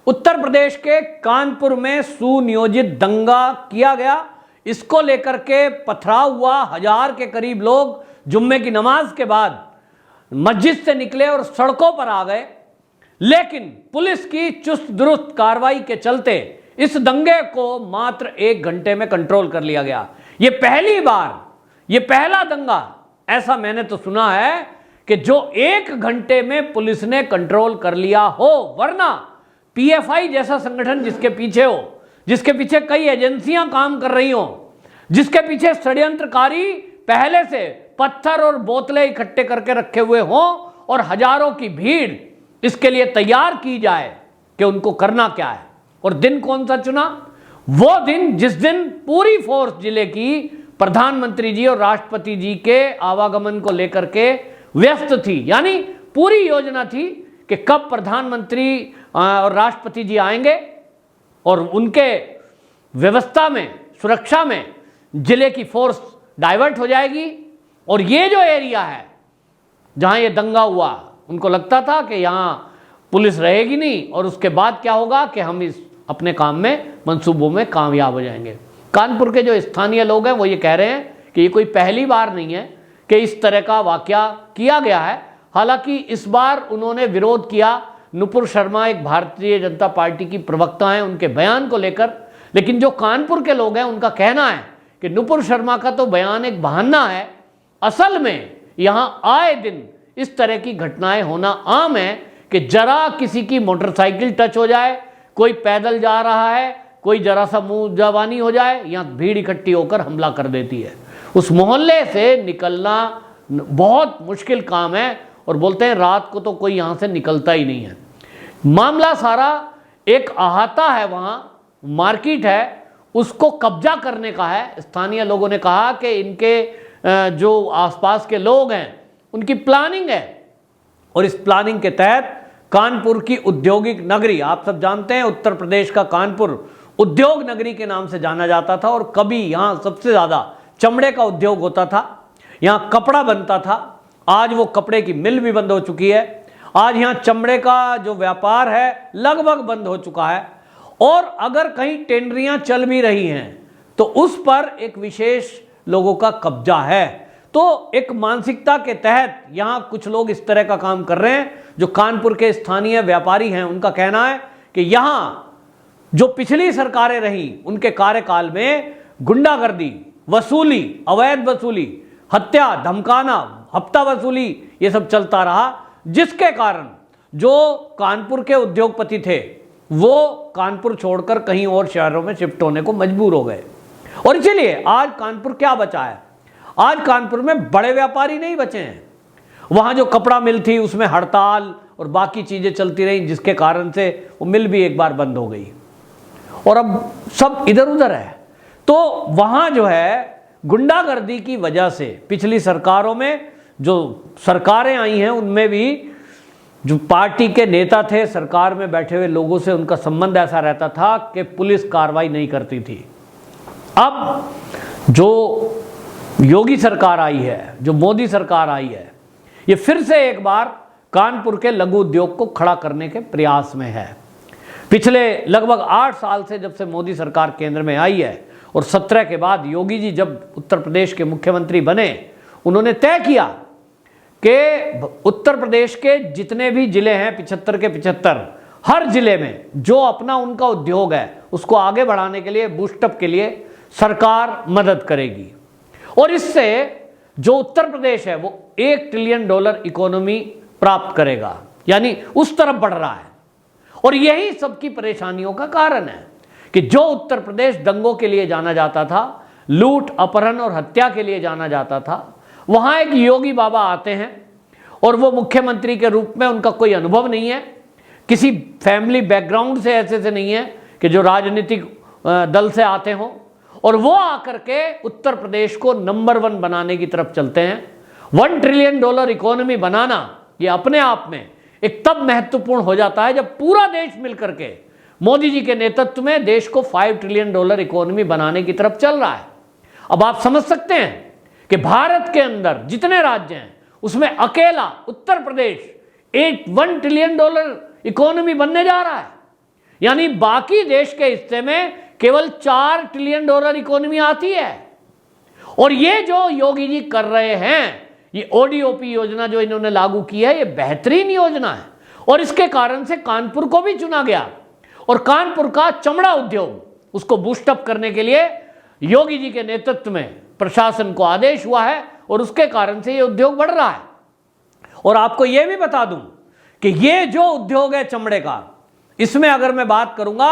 उत्तर प्रदेश के कानपुर में सुनियोजित दंगा किया गया। इसको लेकर के पथराव हुआ। 1000 के करीब लोग जुम्मे की नमाज के बाद मस्जिद से निकले और सड़कों पर आ गए। लेकिन पुलिस की चुस्त दुरुस्त कार्रवाई के चलते इस दंगे को मात्र 1 घंटे में कंट्रोल कर लिया गया। ये पहली बार, ये पहला दंगा ऐसा मैंने तो सुना है कि जो 1 घंटे में पुलिस ने कंट्रोल कर लिया हो। वरना पीएफआई जैसा संगठन जिसके पीछे हो, जिसके पीछे कई एजेंसियां काम कर रही हो, जिसके पीछे षड्यंत्रकारी पहले से पत्थर और बोतलें इकट्ठे करके रखे हुए हों और हजारों की भीड़ इसके लिए तैयार की जाए कि उनको करना क्या है। और दिन कौन सा चुना? वो दिन जिस दिन पूरी फोर्स जिले की प्रधानमंत्री जी और राष्ट्रपति जी के आवागमन को लेकर के व्यस्त थी। यानी पूरी योजना थी कि कब प्रधानमंत्री और राष्ट्रपति जी आएंगे और उनके व्यवस्था में, सुरक्षा में जिले की फोर्स डाइवर्ट हो जाएगी। और ये जो एरिया है जहां ये दंगा हुआ, उनको लगता था कि यहां पुलिस रहेगी नहीं और उसके बाद क्या होगा कि हम इस अपने काम में, मंसूबों में कामयाब हो जाएंगे। कानपुर के जो स्थानीय लोग हैं वो ये कह रहे हैं कि ये कोई पहली बार नहीं है कि इस तरह का वाकया किया गया है। हालांकि इस बार उन्होंने विरोध किया। नुपुर शर्मा एक भारतीय जनता पार्टी की प्रवक्ता हैं, उनके बयान को लेकर। लेकिन जो कानपुर के लोग हैं उनका कहना है कि नुपुर शर्मा का तो बयान एक बहाना है। असल में यहां आए दिन इस तरह की घटनाएं होना आम है कि जरा किसी की मोटरसाइकिल टच हो जाए, कोई पैदल जा रहा है, कोई जरा सा मुंह जवानी हो जाए, यहां भीड़ इकट्ठी होकर हमला कर देती है। उस मोहल्ले से निकलना बहुत मुश्किल काम है और बोलते हैं रात को तो कोई यहां से निकलता ही नहीं है। मामला सारा एक अहाता है, वहां मार्केट है, उसको कब्जा करने का है। स्थानीय लोगों ने कहा कि इनके जो आसपास के लोग हैं उनकी प्लानिंग है और इस प्लानिंग के तहत कानपुर की औद्योगिक नगरी, आप सब जानते हैं उत्तर प्रदेश का कानपुर उद्योग नगरी के नाम से जाना जाता था और कभी यहाँ सबसे ज़्यादा चमड़े का उद्योग होता था, यहाँ कपड़ा बनता था। आज वो कपड़े की मिल भी बंद हो चुकी है। आज यहाँ चमड़े का जो व्यापार है लगभग बंद हो चुका है और अगर कहीं टेंडरियाँ चल भी रही हैं तो उस पर एक विशेष लोगों का कब्जा है। तो एक मानसिकता के तहत यहाँ कुछ लोग इस तरह का काम कर रहे हैं। जो कानपुर के स्थानीय व्यापारी हैं उनका कहना है कि यहाँ जो पिछली सरकारें रहीं उनके कार्यकाल में गुंडागर्दी, वसूली, अवैध वसूली, हत्या, धमकाना, हफ्ता वसूली, ये सब चलता रहा, जिसके कारण जो कानपुर के उद्योगपति थे वो कानपुर छोड़कर कहीं और शहरों में शिफ्ट होने को मजबूर हो गए। और इसीलिए आज कानपुर क्या बचा है? आज कानपुर में बड़े व्यापारी नहीं बचे हैं। वहां जो कपड़ा मिल थी उसमें हड़ताल और बाकी चीजें चलती रहीं, जिसके कारण से वो मिल भी एक बार बंद हो गई और अब सब इधर उधर है। तो वहां जो है गुंडागर्दी की वजह से पिछली सरकारों में जो सरकारें आई हैं उनमें भी जो पार्टी के नेता थे, सरकार में बैठे हुए लोगों से उनका संबंध ऐसा रहता था कि पुलिस कार्रवाई नहीं करती थी। अब जो योगी सरकार आई है, जो मोदी सरकार आई है, ये फिर से एक बार कानपुर के लघु उद्योग को खड़ा करने के प्रयास में है। पिछले लगभग 8 साल से जब से मोदी सरकार केंद्र में आई है और 17 के बाद योगी जी जब उत्तर प्रदेश के मुख्यमंत्री बने, उन्होंने तय किया कि उत्तर प्रदेश के जितने भी जिले हैं 75 के 75, हर जिले में जो अपना उनका उद्योग है उसको आगे बढ़ाने के लिए, बूस्टअप के लिए सरकार मदद करेगी। और इससे जो उत्तर प्रदेश है वो $1 ट्रिलियन इकोनॉमी प्राप्त करेगा, यानी उस तरफ बढ़ रहा है। और यही सबकी परेशानियों का कारण है कि जो उत्तर प्रदेश दंगों के लिए जाना जाता था, लूट, अपहरण और हत्या के लिए जाना जाता था, वहां एक योगी बाबा आते हैं और वो मुख्यमंत्री के रूप में उनका कोई अनुभव नहीं है, किसी फैमिली बैकग्राउंड से ऐसे से नहीं है कि जो राजनीतिक दल से आते हों, और वो आकर के उत्तर प्रदेश को नंबर 1 बनाने की तरफ चलते हैं। $1 ट्रिलियन इकोनॉमी बनाना ये अपने आप में एक तब महत्वपूर्ण हो जाता है जब पूरा देश मिलकर के मोदी जी के नेतृत्व में देश को $5 ट्रिलियन इकोनॉमी बनाने की तरफ चल रहा है। अब आप समझ सकते हैं कि भारत के अंदर जितने राज्य हैं उसमें अकेला उत्तर प्रदेश $1 ट्रिलियन इकोनॉमी बनने जा रहा है। यानी बाकी देश के हिस्से में केवल $4 ट्रिलियन इकोनॉमी आती है। और ये जो योगी जी कर रहे हैं, ये ओडीओपी योजना जो इन्होंने लागू की है, ये बेहतरीन योजना है। और इसके कारण से कानपुर को भी चुना गया और कानपुर का चमड़ा उद्योग उसको बूस्टअप करने के लिए योगी जी के नेतृत्व में प्रशासन को आदेश हुआ है और उसके कारण से ये उद्योग बढ़ रहा है। और आपको ये भी बता दूं कि ये जो उद्योग है चमड़े का, इसमें अगर मैं बात करूंगा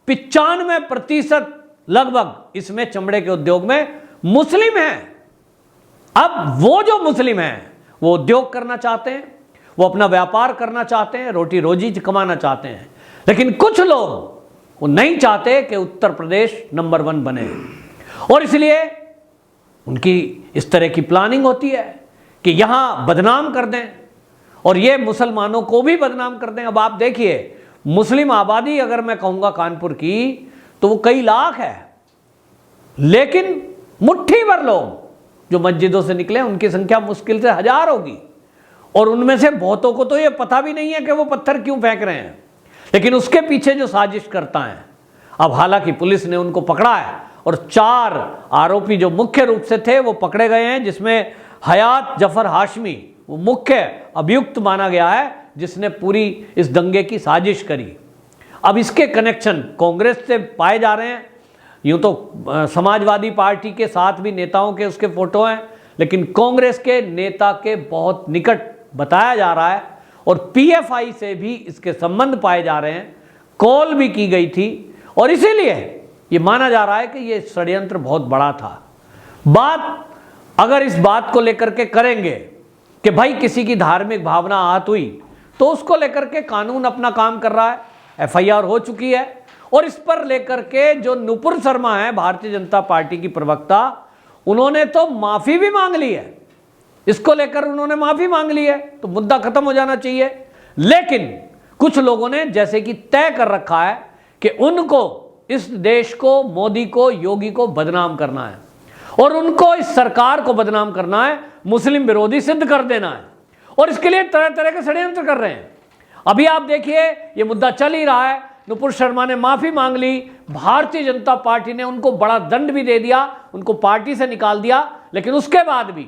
95% लगभग इसमें चमड़े के उद्योग में मुस्लिम हैं। अब वो जो मुस्लिम हैं वो उद्योग करना चाहते हैं, वो अपना व्यापार करना चाहते हैं, रोटी रोजी कमाना चाहते हैं, लेकिन कुछ लोग वो नहीं चाहते कि उत्तर प्रदेश नंबर 1 बने और इसलिए उनकी इस तरह की प्लानिंग होती है कि यहां बदनाम कर दें और ये मुसलमानों को भी बदनाम कर दें। अब आप देखिए, मुस्लिम आबादी अगर मैं कहूंगा कानपुर की तो वो कई लाख है, लेकिन मुट्ठी भर लोग जो मस्जिदों से निकले उनकी संख्या मुश्किल से 1000 होगी और उनमें से बहुतों को तो ये पता भी नहीं है कि वो पत्थर क्यों फेंक रहे हैं। लेकिन उसके पीछे जो साजिश करता है, अब हालांकि पुलिस ने उनको पकड़ा है और 4 आरोपी जो मुख्य रूप से थे वो पकड़े गए हैं, जिसमें हयात जफर हाशमी वो मुख्य अभियुक्त माना गया है जिसने पूरी इस दंगे की साजिश करी। अब इसके कनेक्शन कांग्रेस से पाए जा रहे हैं। यूं तो समाजवादी पार्टी के साथ भी नेताओं के उसके फोटो हैं, लेकिन कांग्रेस के नेता के बहुत निकट बताया जा रहा है और पीएफआई से भी इसके संबंध पाए जा रहे हैं। कॉल भी की गई थी और इसीलिए ये माना जा रहा है कि ये षड्यंत्र बहुत बड़ा था। बात अगर इस बात को लेकर के करेंगे कि भाई किसी की धार्मिक भावना आहत हुई तो उसको लेकर के कानून अपना काम कर रहा है, एफआईआर हो चुकी है और इस पर लेकर के जो नुपुर शर्मा है भारतीय जनता पार्टी की प्रवक्ता, उन्होंने तो माफी भी मांग ली है। इसको लेकर उन्होंने माफी मांग ली है तो मुद्दा खत्म हो जाना चाहिए। लेकिन कुछ लोगों ने जैसे कि तय कर रखा है कि उनको इस देश को, मोदी को, योगी को बदनाम करना है और उनको इस सरकार को बदनाम करना है, मुस्लिम विरोधी सिद्ध कर देना है और इसके लिए तरह तरह के षड्यंत्र कर रहे हैं। अभी आप देखिए ये मुद्दा चल ही रहा है, नुपुर शर्मा ने माफी मांग ली, भारतीय जनता पार्टी ने उनको बड़ा दंड भी दे दिया, उनको पार्टी से निकाल दिया, लेकिन उसके बाद भी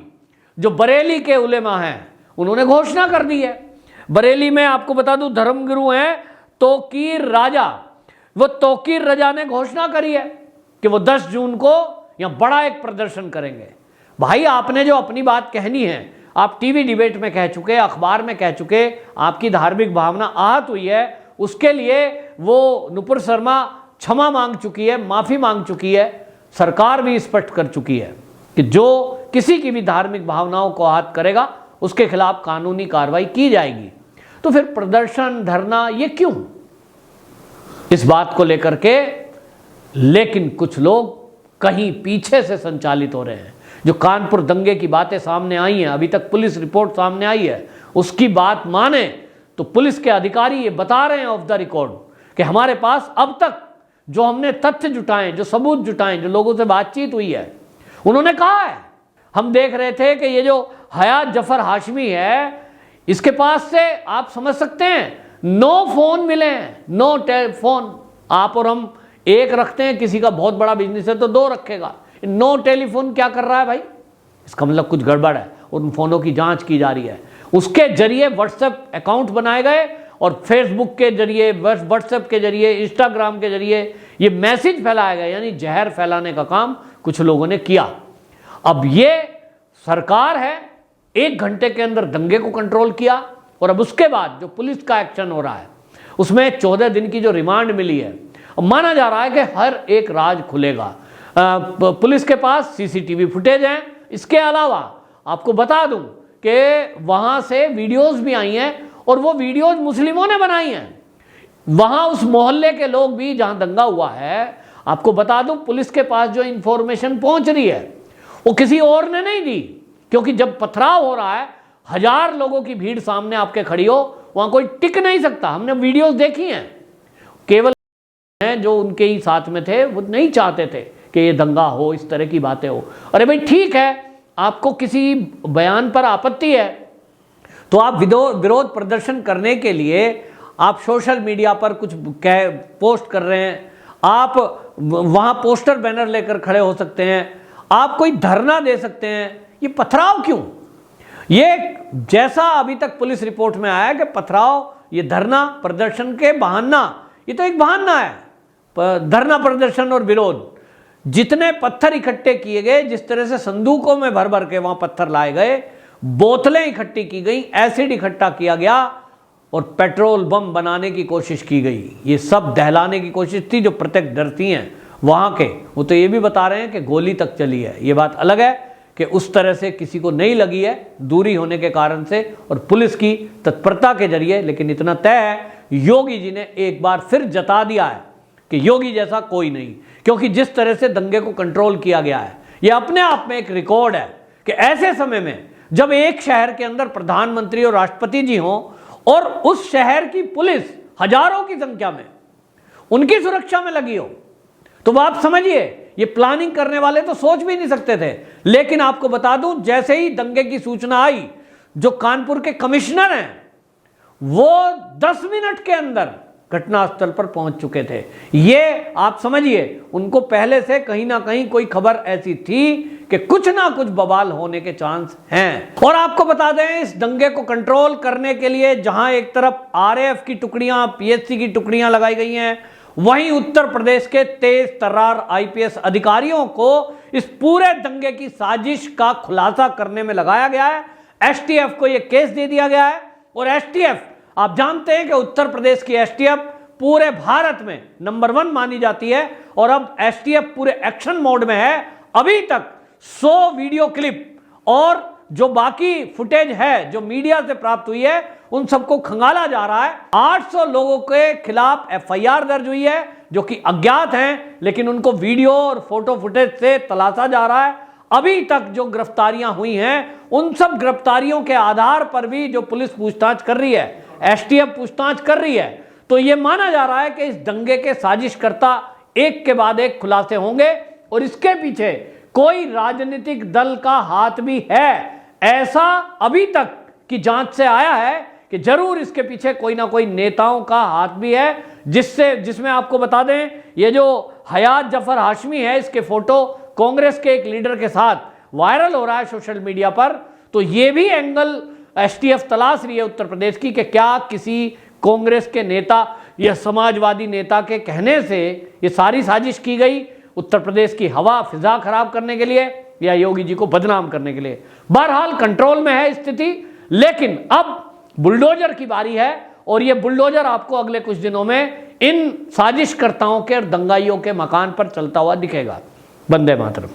जो बरेली के उलेमा हैं उन्होंने घोषणा कर दी है। बरेली में आपको बता दूं धर्मगुरु हैं तौकीर राजा, वो तौकीर रजा ने घोषणा करी है कि वो 10 जून को यहां बड़ा एक प्रदर्शन करेंगे। भाई आपने जो अपनी बात कहनी है आप टीवी डिबेट में कह चुके, अखबार में कह चुके, आपकी धार्मिक भावना आहत हुई है, उसके लिए वो नुपुर शर्मा क्षमा मांग चुकी है, माफी मांग चुकी है। सरकार भी स्पष्ट कर चुकी है कि जो किसी की भी धार्मिक भावनाओं को आहत करेगा उसके खिलाफ कानूनी कार्रवाई की जाएगी। तो फिर प्रदर्शन, धरना, ये क्यों? इस बात को लेकर के लेकिन कुछ लोग कहीं पीछे से संचालित हो रहे हैं। जो कानपुर दंगे की बातें सामने आई हैं, अभी तक पुलिस रिपोर्ट सामने आई है, उसकी बात माने तो पुलिस के अधिकारी ये बता रहे हैं ऑफ द रिकॉर्ड कि हमारे पास अब तक जो हमने तथ्य जुटाए, जो सबूत जुटाए, जो लोगों से बातचीत हुई है, उन्होंने कहा है हम देख रहे थे कि ये जो हयात जफर हाशमी है इसके पास से आप समझ सकते हैं 9 फोन मिले हैं, 9 टेलीफोन। आप और हम एक रखते हैं, किसी का बहुत बड़ा बिजनेस है तो 2 रखेगा, 9 टेलीफोन क्या कर रहा है भाई? इसका मतलब कुछ गड़बड़ है। उन फोनों की जांच की जा रही है। उसके जरिए व्हाट्सएप अकाउंट बनाए गए और फेसबुक के जरिए, व्हाट्सएप के जरिए, इंस्टाग्राम के जरिए ये मैसेज फैलाया गया, यानी जहर फैलाने का काम कुछ लोगों ने किया। अब ये सरकार है 1 घंटे के अंदर दंगे को कंट्रोल किया और अब उसके बाद जो पुलिस का एक्शन हो रहा है उसमें 14 दिन की जो रिमांड मिली है, माना जा रहा है कि हर एक राज खुलेगा। पुलिस के पास सीसीटीवी फुटेज हैं। इसके अलावा आपको बता दूं कि वहां से वीडियोस भी आई हैं और वो वीडियोस मुस्लिमों ने बनाई हैं। वहां उस मोहल्ले के लोग भी जहां दंगा हुआ है, आपको बता दूं पुलिस के पास जो इंफॉर्मेशन पहुंच रही है वो किसी और ने नहीं दी, क्योंकि जब पथराव हो रहा है 1000 लोगों की भीड़ सामने आपके खड़ी हो, वहां कोई टिक नहीं सकता। हमने वीडियोस देखी हैं, केवल जो उनके ही साथ में थे वो नहीं चाहते थे कि ये दंगा हो, इस तरह की बातें हो। अरे भाई ठीक है, आपको किसी बयान पर आपत्ति है तो आप विरोध प्रदर्शन करने के लिए आप सोशल मीडिया पर कुछ पोस्ट कर रहे हैं, आप वहां पोस्टर बैनर लेकर खड़े हो सकते हैं, आप कोई धरना दे सकते हैं, ये पथराव क्यों? ये जैसा अभी तक पुलिस रिपोर्ट में आया कि पथराव, ये धरना प्रदर्शन के बहाना, ये तो एक बहाना है। धरना प्रदर्शन और विरोध, जितने पत्थर इकट्ठे किए गए, जिस तरह से संदूकों में भर भर के वहां पत्थर लाए गए, बोतलें इकट्ठी की गई, एसिड इकट्ठा किया गया और पेट्रोल बम बनाने की कोशिश की गई, ये सब दहलाने की कोशिश थी। जो प्रत्यक्षदर्शी हैं वहां के, वो तो ये भी बता रहे हैं कि गोली तक चली है। ये बात अलग है कि उस तरह से किसी को नहीं लगी है, दूरी होने के कारण से और पुलिस की तत्परता के जरिए। लेकिन इतना तय है, योगी जी ने एक बार फिर जता दिया है कि योगी जैसा कोई नहीं, क्योंकि जिस तरह से दंगे को कंट्रोल किया गया है, यह अपने आप में एक रिकॉर्ड है कि ऐसे समय में जब एक शहर के अंदर प्रधानमंत्री और राष्ट्रपति जी हों और उस शहर की पुलिस हजारों की संख्या में उनकी सुरक्षा में लगी हो, तो आप समझिए ये प्लानिंग करने वाले तो सोच भी नहीं सकते थे। लेकिन आपको बता दूं, जैसे ही दंगे की सूचना आई, जो कानपुर के कमिश्नर हैं वो 10 मिनट के अंदर घटनास्थल पर पहुंच चुके थे। ये आप समझिए, उनको पहले से कहीं ना कहीं कोई खबर ऐसी थी कि कुछ ना कुछ बवाल होने के चांस हैं। और आपको बता दें, इस दंगे को कंट्रोल करने के लिए जहां एक तरफ आरएएफ की टुकड़ियां, पीएससी की टुकड़ियां लगाई गई हैं, वहीं उत्तर प्रदेश के तेज तर्रार आईपीएस अधिकारियों को इस पूरे दंगे की साजिश का खुलासा करने में लगाया गया है। एसटीएफ को यह केस दे दिया गया है और एसटीएफ, आप जानते हैं कि उत्तर प्रदेश की एसटीएफ पूरे भारत में नंबर 1 मानी जाती है और अब एसटीएफ पूरे एक्शन मोड में है। अभी तक 100 वीडियो क्लिप और जो बाकी फुटेज है जो मीडिया से प्राप्त हुई है, उन सबको खंगाला जा रहा है। 800 लोगों के खिलाफ एफआईआर दर्ज हुई है जो कि अज्ञात हैं, लेकिन उनको वीडियो और फोटो फुटेज से तलाशा जा रहा है। अभी तक जो गिरफ्तारियां हुई हैं, उन सब गिरफ्तारियों के आधार पर भी जो पुलिस पूछताछ कर रही है, एसटीएफ पूछताछ कर रही है, तो यह माना जा रहा है कि इस दंगे के साजिशकर्ता एक के बाद एक खुलासे होंगे और इसके पीछे कोई राजनीतिक दल का हाथ भी है। ऐसा अभी तक की जांच से आया है कि जरूर इसके पीछे कोई ना कोई नेताओं का हाथ भी है, जिसमें आपको बता दें, ये जो हयात जफर हाशमी है, इसके फोटो कांग्रेस के एक लीडर के साथ वायरल हो रहा है सोशल मीडिया पर। तो ये भी एंगल एसटीएफ तलाश रही है उत्तर प्रदेश की कि क्या किसी कांग्रेस के नेता या समाजवादी नेता के कहने से ये सारी साजिश की गई, उत्तर प्रदेश की हवा फिजा खराब करने के लिए या योगी जी को बदनाम करने के लिए। बहरहाल कंट्रोल में है स्थिति, लेकिन अब बुलडोजर की बारी है और ये बुलडोजर आपको अगले कुछ दिनों में इन साजिशकर्ताओं के और दंगाइयों के मकान पर चलता हुआ दिखेगा। वंदे मातरम।